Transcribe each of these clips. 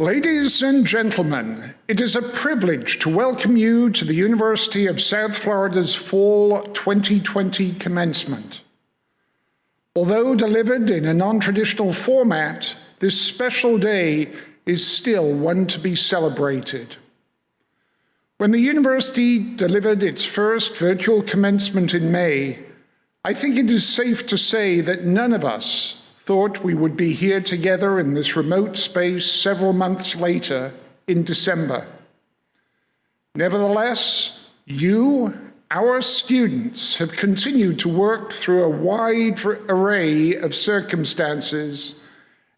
Ladies and gentlemen, it is a privilege to welcome you to the University of South Florida's Fall 2020 Commencement. Although delivered in a non-traditional format, this special day is still one to be celebrated. When the university delivered its first virtual commencement in May, I think it is safe to say that none of us thought we would be here together in this remote space several months later in December. Nevertheless, you, our students, have continued to work through a wide array of circumstances,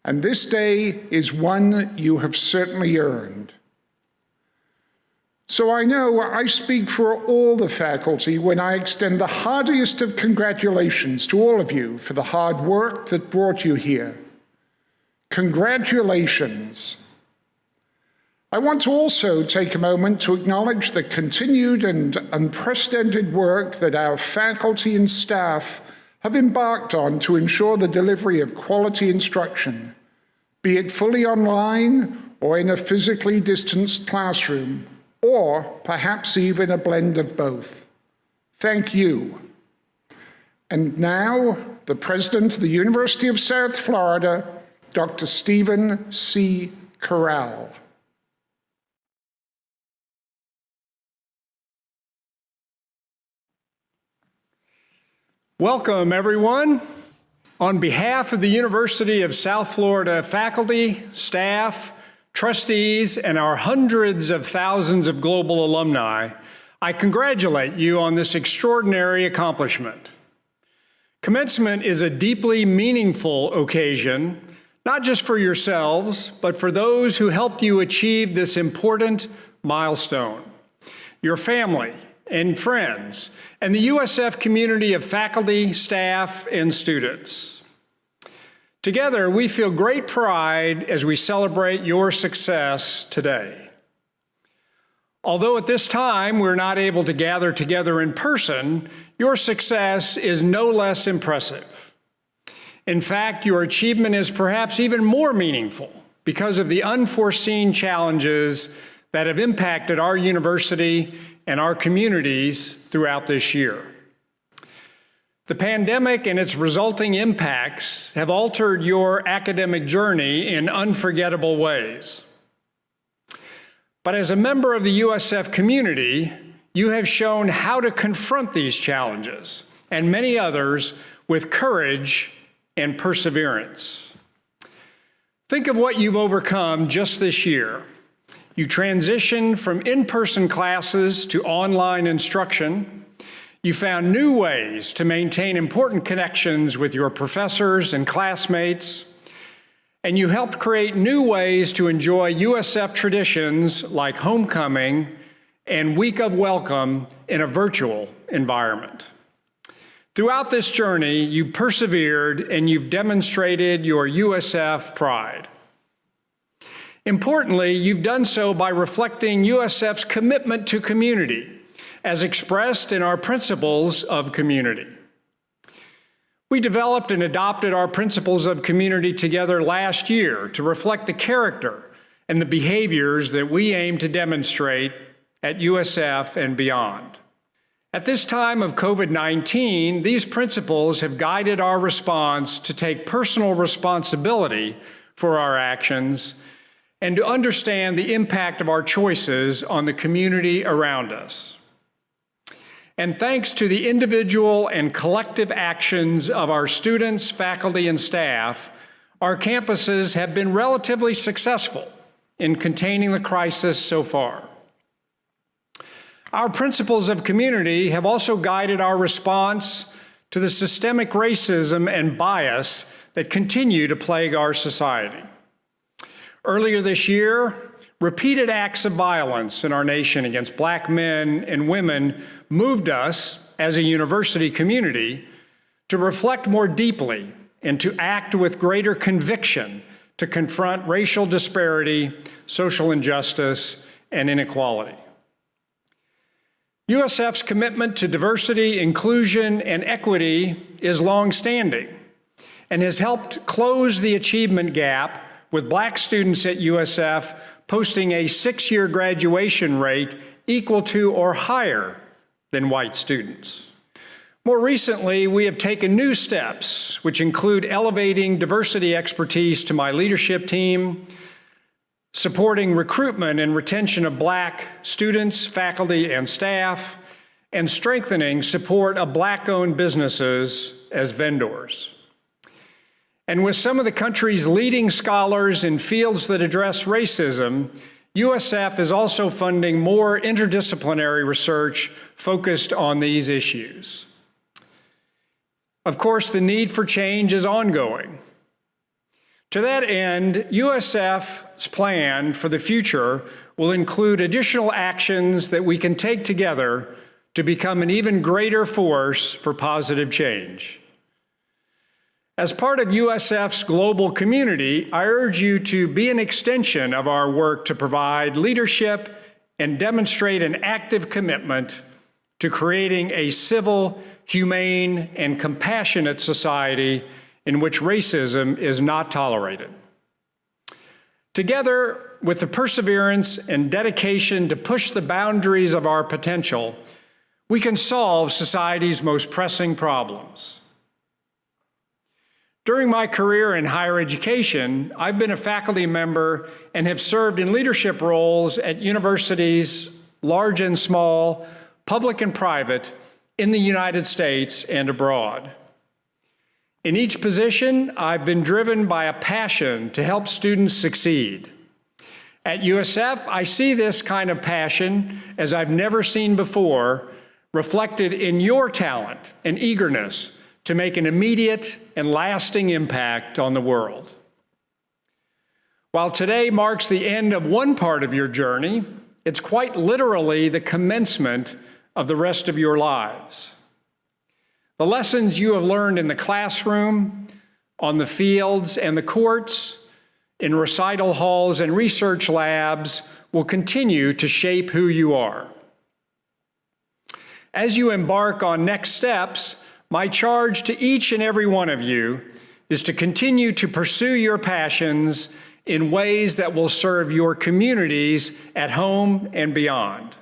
and this day is one you have certainly earned. So I know I speak for all the faculty when I extend the heartiest of congratulations to all of you for the hard work that brought you here. Congratulations. I want to also take a moment to acknowledge the continued and unprecedented work that our faculty and staff have embarked on to ensure the delivery of quality instruction, be it fully online or in a physically distanced classroom, or perhaps even a blend of both. Thank you. And now, the President of the University of South Florida, Dr. Stephen C. Corral. Welcome, everyone. On behalf of the University of South Florida faculty, staff, trustees, and our hundreds of thousands of global alumni, I congratulate you on this extraordinary accomplishment. Commencement is a deeply meaningful occasion, not just for yourselves, but for those who helped you achieve this important milestone, your family and friends, and the USF community of faculty, staff, and students. Together, we feel great pride as we celebrate your success today. Although at this time we're not able to gather together in person, your success is no less impressive. In fact, your achievement is perhaps even more meaningful because of the unforeseen challenges that have impacted our university and our communities throughout this year. The pandemic and its resulting impacts have altered your academic journey in unforgettable ways. But as a member of the USF community, you have shown how to confront these challenges and many others with courage and perseverance. Think of what you've overcome just this year. You transitioned from in-person classes to online instruction. You found new ways to maintain important connections with your professors and classmates, and you helped create new ways to enjoy USF traditions like homecoming and Week of Welcome in a virtual environment. Throughout this journey, you persevered and you've demonstrated your USF pride. Importantly, you've done so by reflecting USF's commitment to community, as expressed in our principles of community. We developed and adopted our principles of community together last year to reflect the character and the behaviors that we aim to demonstrate at USF and beyond. At this time of COVID-19, these principles have guided our response to take personal responsibility for our actions and to understand the impact of our choices on the community around us. And thanks to the individual and collective actions of our students, faculty, and staff, our campuses have been relatively successful in containing the crisis so far. Our principles of community have also guided our response to the systemic racism and bias that continue to plague our society. Earlier this year, repeated acts of violence in our nation against Black men and women moved us, as a university community, to reflect more deeply and to act with greater conviction to confront racial disparity, social injustice, and inequality. USF's commitment to diversity, inclusion, and equity is longstanding and has helped close the achievement gap with Black students at USF posting a 6-year graduation rate equal to or higher than white students. More recently, we have taken new steps, which include elevating diversity expertise to my leadership team, supporting recruitment and retention of Black students, faculty, and staff, and strengthening support of Black-owned businesses as vendors. And with some of the country's leading scholars in fields that address racism, USF is also funding more interdisciplinary research focused on these issues. Of course, the need for change is ongoing. To that end, USF's plan for the future will include additional actions that we can take together to become an even greater force for positive change. As part of USF's global community, I urge you to be an extension of our work to provide leadership and demonstrate an active commitment to creating a civil, humane, and compassionate society in which racism is not tolerated. Together, with the perseverance and dedication to push the boundaries of our potential, we can solve society's most pressing problems. During my career in higher education, I've been a faculty member and have served in leadership roles at universities, large and small, public and private, in the United States and abroad. In each position, I've been driven by a passion to help students succeed. At USF, I see this kind of passion, as I've never seen before, reflected in your talent and eagerness to make an immediate and lasting impact on the world. While today marks the end of one part of your journey, it's quite literally the commencement of the rest of your lives. The lessons you have learned in the classroom, on the fields and the courts, in recital halls and research labs will continue to shape who you are. As you embark on next steps, my charge to each and every one of you is to continue to pursue your passions in ways that will serve your communities at home and beyond.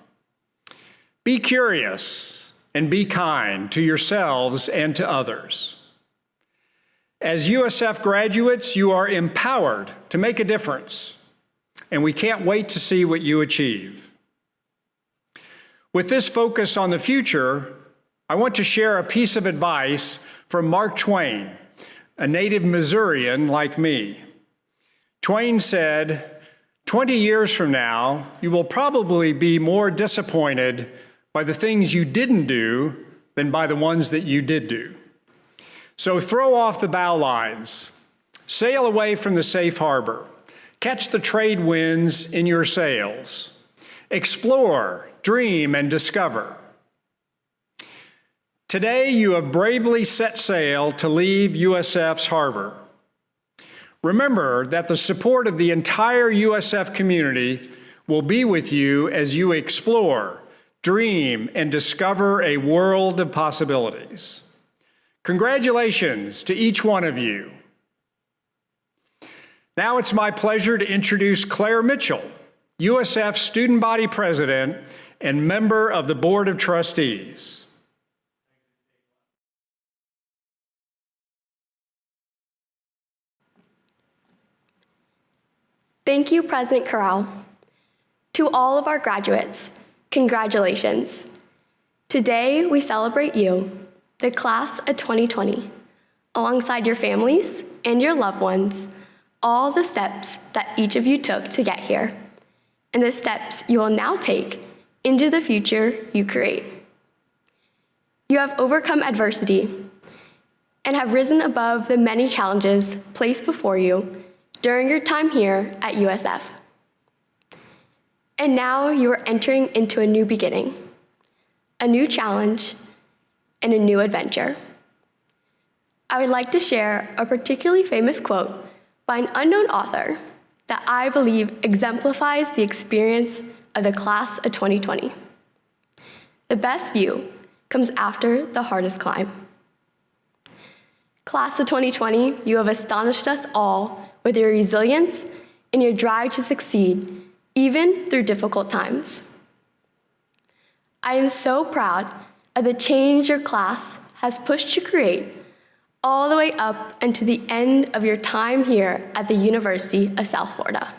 Be curious and be kind to yourselves and to others. As USF graduates, you are empowered to make a difference, and we can't wait to see what you achieve. With this focus on the future, I want to share a piece of advice from Mark Twain, a native Missourian like me. Twain said, 20 years from now, you will probably be more disappointed by the things you didn't do than by the ones that you did do. So throw off the bow lines, sail away from the safe harbor, catch the trade winds in your sails, explore, dream, and discover. Today, you have bravely set sail to leave USF's harbor. Remember that the support of the entire USF community will be with you as you explore, dream, and discover a world of possibilities. Congratulations to each one of you. Now it's my pleasure to introduce Claire Mitchell, USF Student Body President and member of the Board of Trustees. Thank you, President Corral. To all of our graduates, congratulations. Today, we celebrate you, the class of 2020, alongside your families and your loved ones, all the steps that each of you took to get here, and the steps you will now take into the future you create. You have overcome adversity and have risen above the many challenges placed before you during your time here at USF. And now you are entering into a new beginning, a new challenge, and a new adventure. I would like to share a particularly famous quote by an unknown author that I believe exemplifies the experience of the class of 2020. The best view comes after the hardest climb. Class of 2020, you have astonished us all with your resilience and your drive to succeed, even through difficult times. I am so proud of the change your class has pushed to create all the way up and to the end of your time here at the University of South Florida.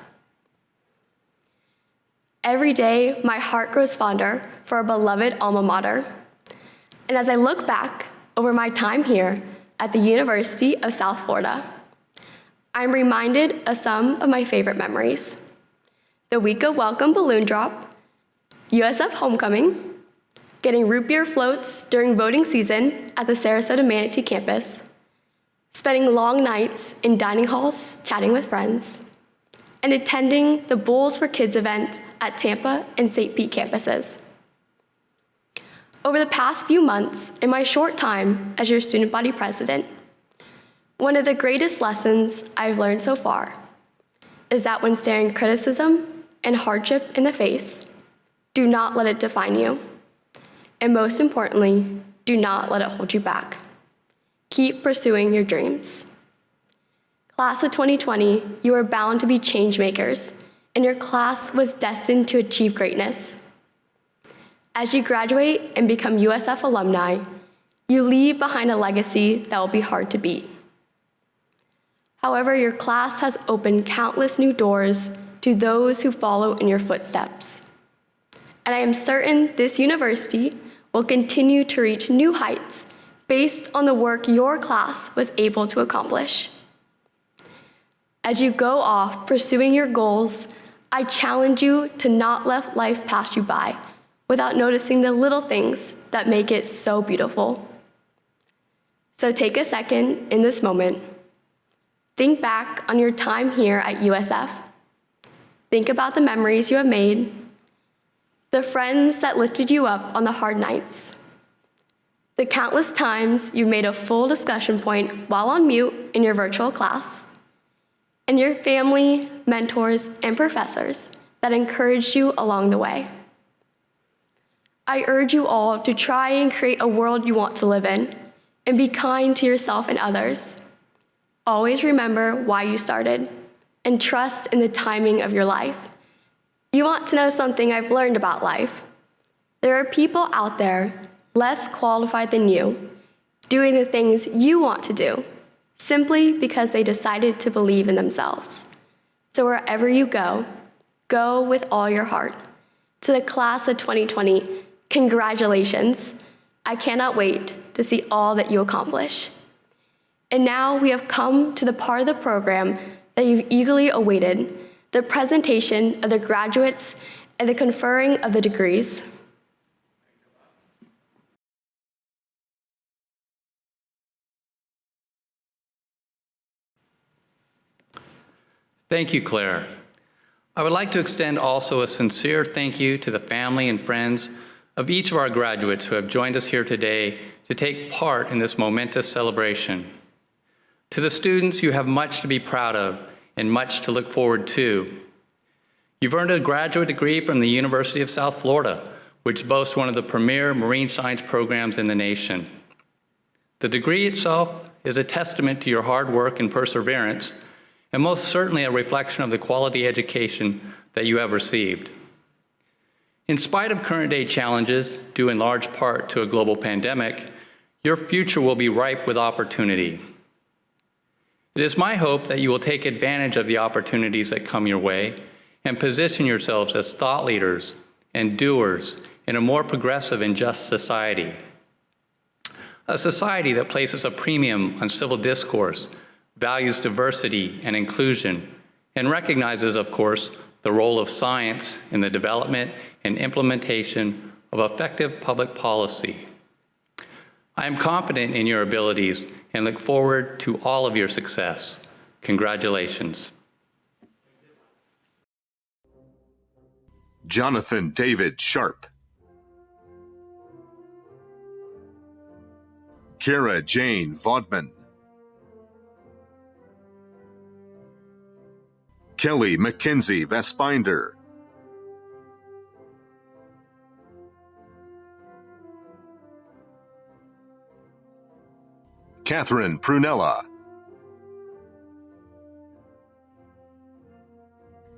Every day, my heart grows fonder for our beloved alma mater. And as I look back over my time here at the University of South Florida, I'm reminded of some of my favorite memories. The week of welcome balloon drop, USF homecoming, getting root beer floats during voting season at the Sarasota Manatee campus, spending long nights in dining halls chatting with friends, and attending the Bulls for Kids event at Tampa and St. Pete campuses. Over the past few months, in my short time as your student body president, one of the greatest lessons I've learned so far is that when staring criticism and hardship in the face, do not let it define you. And most importantly, do not let it hold you back. Keep pursuing your dreams. Class of 2020, you are bound to be change makers, and your class was destined to achieve greatness. As you graduate and become USF alumni, you leave behind a legacy that will be hard to beat. However, your class has opened countless new doors to those who follow in your footsteps. And I am certain this university will continue to reach new heights based on the work your class was able to accomplish. As you go off pursuing your goals, I challenge you to not let life pass you by without noticing the little things that make it so beautiful. So take a second in this moment. Think back on your time here at USF. Think about the memories you have made, the friends that lifted you up on the hard nights, the countless times you've made a full discussion point while on mute in your virtual class, and your family, mentors, and professors that encouraged you along the way. I urge you all to try and create a world you want to live in, and be kind to yourself and others. Always remember why you started, and trust in the timing of your life. You want to know something I've learned about life? There are people out there less qualified than you, doing the things you want to do, simply because they decided to believe in themselves. So wherever you go, go with all your heart. To the class of 2020, congratulations. I cannot wait to see all that you accomplish. And now we have come to the part of the program that you've eagerly awaited, the presentation of the graduates and the conferring of the degrees. Thank you, Claire. I would like to extend also a sincere thank you to the family and friends of each of our graduates who have joined us here today to take part in this momentous celebration. To the students, you have much to be proud of and much to look forward to. You've earned a graduate degree from the University of South Florida, which boasts one of the premier marine science programs in the nation. The degree itself is a testament to your hard work and perseverance, and most certainly a reflection of the quality education that you have received. In spite of current day challenges, due in large part to a global pandemic, your future will be ripe with opportunity. It is my hope that you will take advantage of the opportunities that come your way and position yourselves as thought leaders and doers in a more progressive and just society. A society that places a premium on civil discourse, values diversity and inclusion, and recognizes, of course, the role of science in the development and implementation of effective public policy. I am confident in your abilities and look forward to all of your success. Congratulations. Jonathan David Sharp. Kara Jane Vaudman. Kelly Mackenzie Vespinder. Catherine Prunella.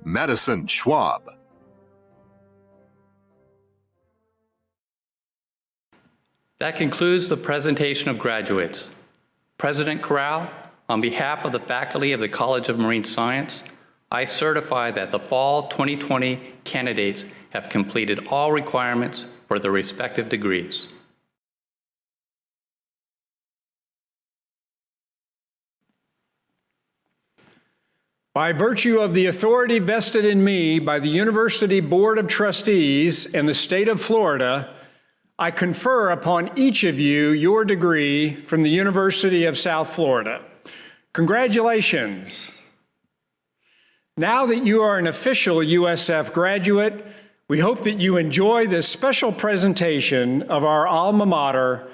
Madison Schwab. That concludes the presentation of graduates. President Corral, on behalf of the faculty of the College of Marine Science, I certify that the fall 2020 candidates have completed all requirements for their respective degrees. By virtue of the authority vested in me by the University Board of Trustees and the state of Florida, I confer upon each of you your degree from the University of South Florida. Congratulations. Now that you are an official USF graduate, we hope that you enjoy this special presentation of our alma mater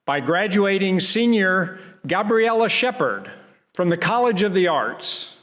by graduating senior Gabriella Shepard from the College of the Arts.